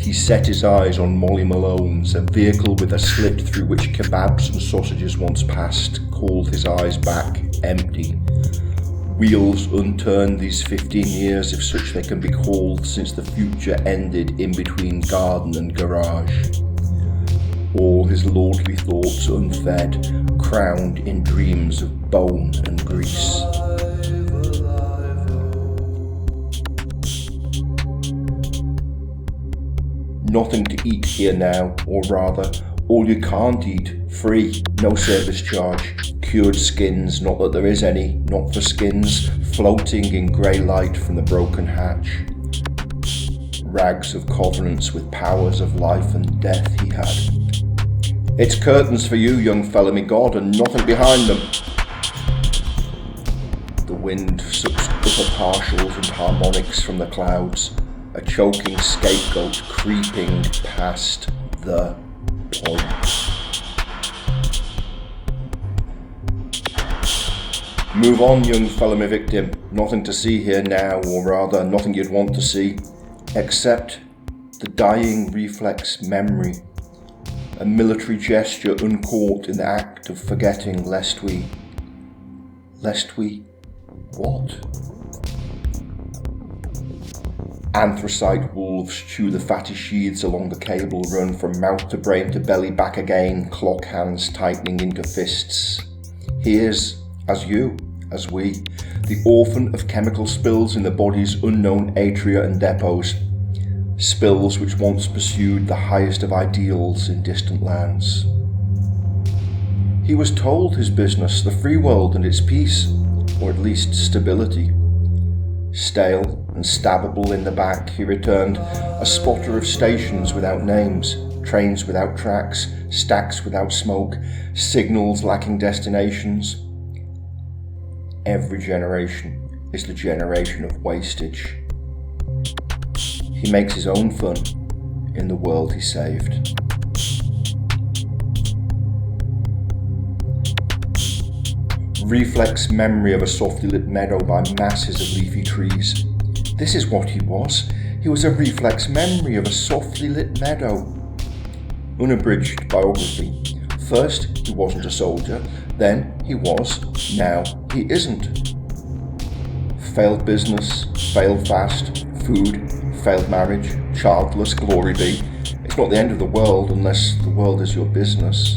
He set his eyes on Molly Malone's, a vehicle with a slit through which kebabs and sausages once passed, called his eyes back, empty. Wheels unturned these 15 years, if such they can be called, since the future ended in between garden and garage. All his lordly thoughts unfed, crowned in dreams of bone and grease. Nothing to eat here now, or rather, all you can't eat, free, no service charge, cured skins, not that there is any, not for skins, floating in grey light from the broken hatch. Rags of covenants with powers of life and death he had. It's curtains for you, young fella, me God, and nothing behind them. The wind sucks upper partials and harmonics from the clouds, a choking scapegoat creeping past the point. Move on, young fella, my victim. Nothing to see here now, or rather, nothing you'd want to see, except the dying reflex memory, a military gesture uncaught in the act of forgetting, lest we what? Anthracite wolves chew the fatty sheaths along the cable run from mouth to brain to belly back again, clock hands tightening into fists. Here's, as you, as we, the orphan of chemical spills in the body's unknown atria and depots, spills which once pursued the highest of ideals in distant lands. He was told his business, the free world and its peace, or at least stability. Stale and stabbable in the back, he returned, a spotter of stations without names, trains without tracks, stacks without smoke, signals lacking destinations. Every generation is the generation of wastage. He makes his own fun in the world he saved. Reflex memory of a softly lit meadow by masses of leafy trees. This is what he was. He was a reflex memory of a softly lit meadow. Unabridged biography. First, he wasn't a soldier. Then, he was. Now, he isn't. Failed business, failed fast, food, failed marriage, childless, glory be. It's not the end of the world unless the world is your business.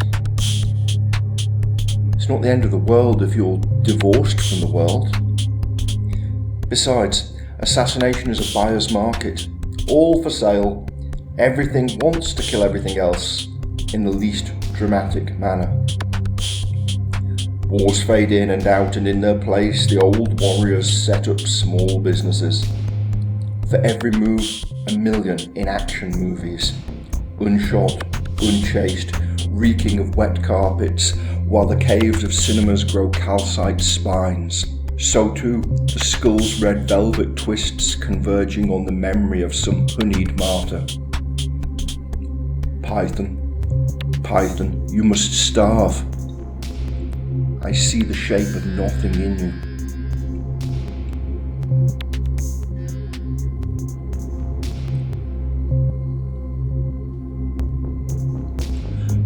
It's not the end of the world if you're divorced from the world. Besides, assassination is a buyer's market. All for sale. Everything wants to kill everything else in the least dramatic manner. Wars fade in and out, and in their place the old warriors set up small businesses. For every move, 1,000,000 in-action movies. Unshot, unchased, reeking of wet carpets, while the caves of cinemas grow calcite spines. So too, the skull's red velvet twists converging on the memory of some honeyed martyr. Python, you must starve. I see the shape of nothing in you.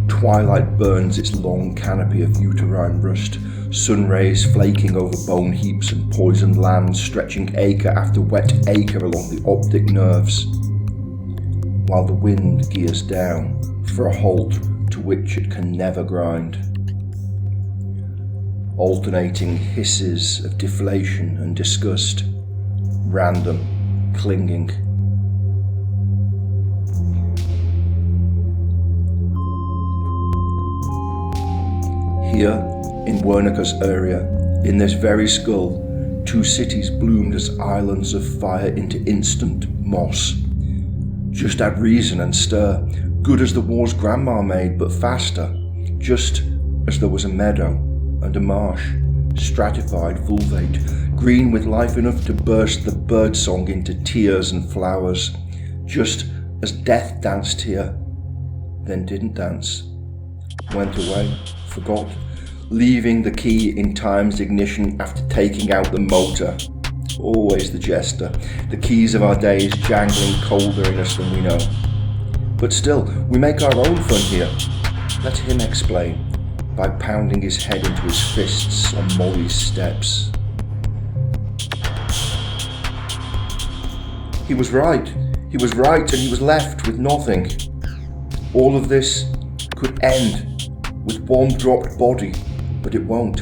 Twilight burns its long canopy of uterine rust, sun rays flaking over bone heaps and poisoned lands stretching acre after wet acre along the optic nerves, while the wind gears down for a halt to which it can never grind. Alternating hisses of deflation and disgust, random, clinging. Here, in Wernicke's area, in this very skull, 2 cities bloomed as islands of fire into instant moss. Just add reason and stir, good as the war's grandma made, but faster, just as there was a meadow and a marsh, stratified, vulvate, green with life enough to burst the birdsong into tears and flowers, just as death danced here, then didn't dance, went away, forgot, leaving the key in time's ignition after taking out the motor. Always the jester, the keys of our days jangling colder in us than we know. But still, we make our own fun here. Let him explain, by pounding his head into his fists on Molly's steps. He was right, and he was left with nothing. All of this could end with one dropped body, but it won't.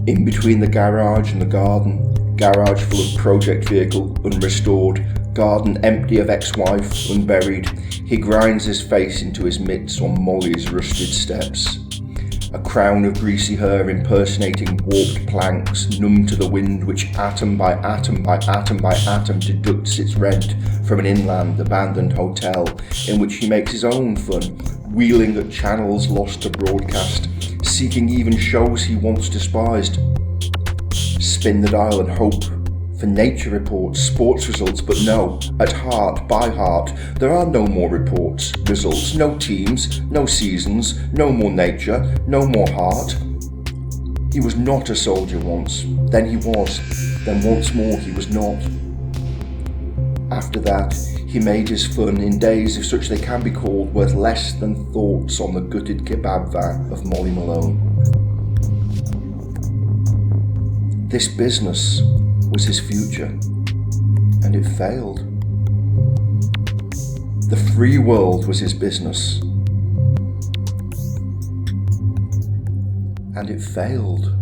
In between the garage and the garden, garage full of project vehicle unrestored, garden empty of ex-wife unburied, he grinds his face into his mitts on Molly's rusted steps. A crown of greasy hair impersonating warped planks, numb to the wind which atom by atom by atom by atom deducts its rent from an inland abandoned hotel in which he makes his own fun, wheeling at channels lost to broadcast, seeking even shows he once despised. Spin the dial and hope for nature reports, sports results, but no, at heart, by heart, there are no more reports, results, no teams, no seasons, no more nature, no more heart. He was not a soldier once, then he was, then once more he was not. After that, he made his fun in days, if such they can be called, worth less than thoughts on the gutted kebab van of Molly Malone. This business was his future, and it failed. The free world was his business, and it failed.